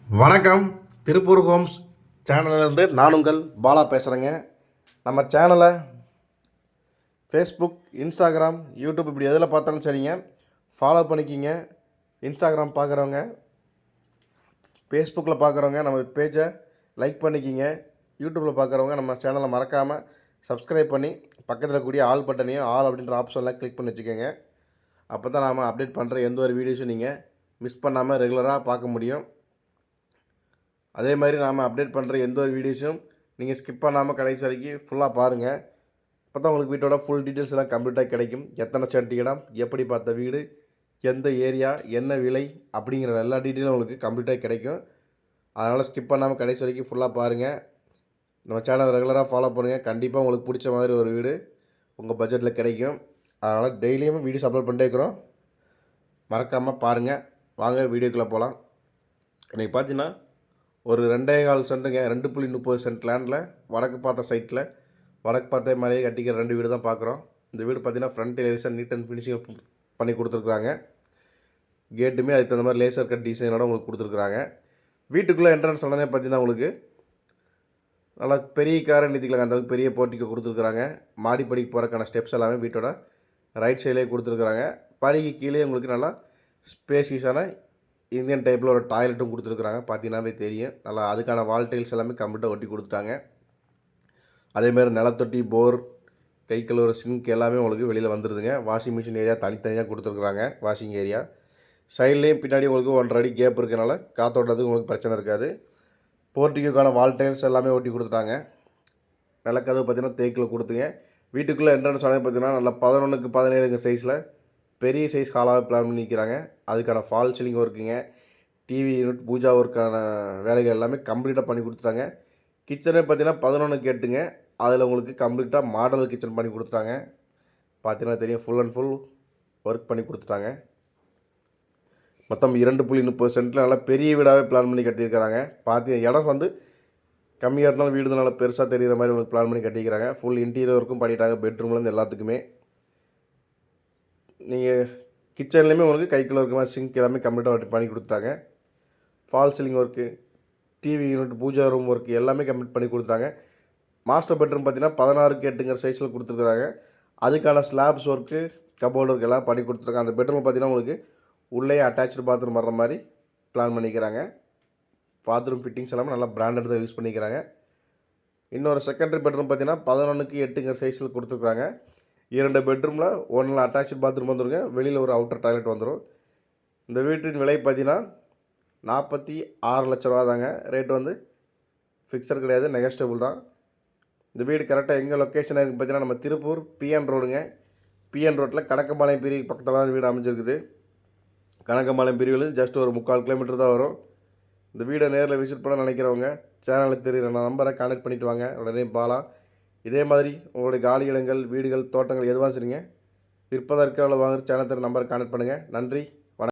வணக்கம். திருப்பூர் ஹோம்ஸ் சேனல்லேருந்து நான் உங்கள் பாலா பேசுகிறேங்க. நம்ம சேனலை ஃபேஸ்புக், இன்ஸ்டாகிராம், யூடியூப் இப்படி எதில் பார்த்தாலும் சரிங்க, ஃபாலோ பண்ணிக்கிங்க. இன்ஸ்டாகிராம் பார்க்குறவங்க, ஃபேஸ்புக்கில் பார்க்குறவங்க நம்ம பேஜை லைக் பண்ணிக்கிங்க. யூடியூப்பில் பார்க்குறவங்க நம்ம சேனலை மறக்காமல் சப்ஸ்கிரைப் பண்ணி பக்கத்தில் கூடிய ஆல் பட்டனையும் ஆல் அப்படின்ற ஆப்ஷன்லாம் கிளிக் பண்ணி வச்சுக்கோங்க. அப்போ தான் நாம் அப்டேட் பண்ணுற எந்த ஒரு வீடியோஸும் நீங்கள் மிஸ் பண்ணாமல் ரெகுலராக பார்க்க முடியும். அதே மாதிரி நாம் அப்டேட் பண்ணுற எந்த ஒரு வீடியோஸும் நீங்கள் ஸ்கிப் பண்ணாமல் கடைசி வரைக்கும் ஃபுல்லாக பாருங்கள். அப்போ தான் உங்களுக்கு வீட்டோட ஃபுல் டீட்டெயில்ஸ் எல்லாம் கம்ப்ளீட்டாக கிடைக்கும். எத்தனை சென்ட் இடம், எப்படி பார்த்த வீடு, எந்த ஏரியா, என்ன விலை அப்படிங்கிற எல்லா டீட்டெயிலும் உங்களுக்கு கம்ப்ளீட்டாக கிடைக்கும். அதனால் ஸ்கிப் பண்ணாமல் கடைசி வரைக்கும் ஃபுல்லாக பாருங்கள். நம்ம சேனல் ரெகுலராக ஃபாலோ பண்ணுங்கள். கண்டிப்பாக உங்களுக்கு பிடிச்ச மாதிரி ஒரு வீடு உங்கள் பட்ஜெட்டில் கிடைக்கும். அதனால் டெய்லியும் வீடியோஸ் அப்லோட் பண்ணிட்டே இருக்கிறோம். மறக்காமல் பாருங்கள். வாங்க வீடியோக்குள்ளே போகலாம். இன்றைக்கி பார்த்தீங்கன்னா ஒரு 2.25 சென்ட்டுங்க, 2.30 சென்ட் லேண்டில் வடக்கு பார்த்த சைட்டில் வடக்கு பார்த்த மாதிரியே கட்டிக்கிற 2 வீடு தான் பார்க்குறோம். இந்த வீடு பார்த்திங்கன்னா front elevation neat and finishing பண்ணி கொடுத்துருக்குறாங்க. கேட்டுமே அதுக்கு தகுந்த மாதிரி லேசர் கட் டிசைனோட உங்களுக்கு கொடுத்துருக்குறாங்க. வீட்டுக்குள்ளே என்ட்ரன்ஸ் உடனே பார்த்திங்கன்னா உங்களுக்கு நல்லா பெரிய காரை நிறுத்திக்கலாம், அந்தளவுக்கு பெரிய போர்ட்டிக்கோ கொடுத்துருக்குறாங்க. மாடிப்படிக்கு போகிறக்கான ஸ்டெப்ஸ் எல்லாமே வீட்டோட ரைட் சைட்லேயே கொடுத்துருக்குறாங்க. படிக்கு கீழே உங்களுக்கு நல்லா ஸ்பேசியஸான இந்தியன் டைப்பில் ஒரு டாய்லெட்டும் கொடுத்துருக்குறாங்க. பார்த்தீங்கன்னாவே தெரியும். நல்லா அதுக்கான வால் டைல்ஸ் எல்லாமே கம்ப்ளீட்டாக ஒட்டி கொடுத்துட்டாங்க. அதேமாதிரி நிலத்தொட்டி, போர், கை கழுவுற சிங்க் எல்லாமே உங்களுக்கு வெளியில் வந்துடுதுங்க. வாஷிங் மிஷின் ஏரியா தனித்தனியாக கொடுத்துருக்குறாங்க. வாஷிங் ஏரியா சைட்லேயும் பின்னாடி உங்களுக்கு 1.5 அடி கேப் இருக்கனால காற்றோட்டத்துக்கு உங்களுக்கு பிரச்சனை இருக்காது. போர்ட்டிக்கான வால் டைல்ஸ் எல்லாமே ஒட்டி கொடுத்துட்டாங்க. நிலக்கதவு பார்த்திங்கன்னா தேக்கில் கொடுத்துங்க. வீட்டுக்குள்ளே என்ட்ரன்ஸ் ஆனது பார்த்திங்கன்னா நல்லா 11க்கு 17 சைஸில் பெரிய சைஸ் ஹாலாக பிளான் பண்ணிக்கிறாங்க. அதுக்கான ஃபால் சீலிங் ஒர்க்குங்க, டிவி யூனிட், பூஜா ஒர்க்கான வேலைகள் எல்லாமே கம்ப்ளீட்டாக பண்ணி கொடுத்துட்டாங்க. கிச்சனே பார்த்தீங்கன்னா 11 கேட்டுங்க. அதில் உங்களுக்கு கம்ப்ளீட்டாக மாடல் கிச்சன் பண்ணி கொடுத்துட்டாங்க. பார்த்தீங்கன்னா தெரியும், ஃபுல் அண்ட் ஃபுல் ஒர்க் பண்ணி கொடுத்துட்டாங்க. மொத்தம் 2.30 சென்ட்டில் நல்லா பெரிய வீடாகவே பிளான் பண்ணி கட்டியிருக்கிறாங்க. பார்த்தீங்க இடம் வந்து கம்மியாக இருந்தாலும் வீடு நல்லா பெருசாக தெரிகிற மாதிரி உங்களுக்கு பிளான் பண்ணி கட்டிக்கிறாங்க. ஃபுல் இன்டீரியர் ஒர்க்கும் பண்ணிட்டாங்க, பெட்ரூம்லேருந்து எல்லாத்துக்குமே. நீங்கள் கிச்சன்லேயுமே உங்களுக்கு கைக்குள்ளே இருக்க மாதிரி சிங்க் எல்லாமே கம்ப்ளீட்டாக பண்ணி கொடுத்துட்டாங்க. Fall ceiling work, TV unit, pooja room work எல்லாமே கம்ப்ளீட் பண்ணி கொடுத்துட்டாங்க. மாஸ்டர் பெட்ரூம் பார்த்திங்கன்னா 16க்கு 8 சைஸில் கொடுத்துருக்குறாங்க. அதுக்கான ஸ்லாப்ஸ் ஒர்க்கு, கபோர்டு ஒர்க் எல்லாம் பண்ணி கொடுத்துருக்காங்க. அந்த பெட்ரூம் பார்த்திங்கன்னா உங்களுக்கு உள்ளே அட்டாச்சு பாத்ரூம் வர்ற மாதிரி பிளான் பண்ணிக்கிறாங்க. பாத்ரூம் ஃபிட்டிங்ஸ் எல்லாமே நல்லா பிராண்டட் தான் யூஸ் பண்ணிக்கிறாங்க. இன்னொரு செகண்டரி பெட்ரூம் பார்த்திங்கன்னா 11க்கு 8 சைஸில் கொடுத்துருக்குறாங்க. 2 பெட்ரூமில் 1 அட்டாச்சு பாத்ரூம் வந்துடுங்க. வெளியில் ஒரு அவுட்டர் டாய்லெட் வந்துடும். இந்த வீட்டின் விலை பார்த்தீங்கன்னா 46 லட்ச ரூபா தாங்க. ரேட் வந்து ஃபிக்ஸட் கிடையாது, நெகஸ்டபிள் தான். இந்த வீடு கரெக்டாக எங்கே லொக்கேஷன் இருக்குது பார்த்தீங்கன்னா நம்ம திருப்பூர் பிஎன் ரோடுங்க. பிஎன் ரோட்டில் கணக்கம்பாளையம் பிரிவு பக்கத்தில் தான் வீடு அமைஞ்சிருக்குது. கணக்கம்பாளையம் பிரிவில் ஜஸ்ட் ஒரு 3/4 கிலோமீட்டர் தான் வரும். இந்த வீடை நேரில் விசிட் பண்ண நினைக்கிறவங்க சேனலுக்கு தெரியுற நம்பரை கான்டெக்ட் பண்ணிவிட்டு வாங்க. உடனே பாலா. இதே மாதிரி உங்களுடைய காலி இடங்கள், வீடுகள், தோட்டங்கள் எதுவாக சரிங்க விற்பதற்கு அவ்வளோ வாங்குற சேனல் நம்பரை கான்டெக்ட் பண்ணுங்கள். நன்றி.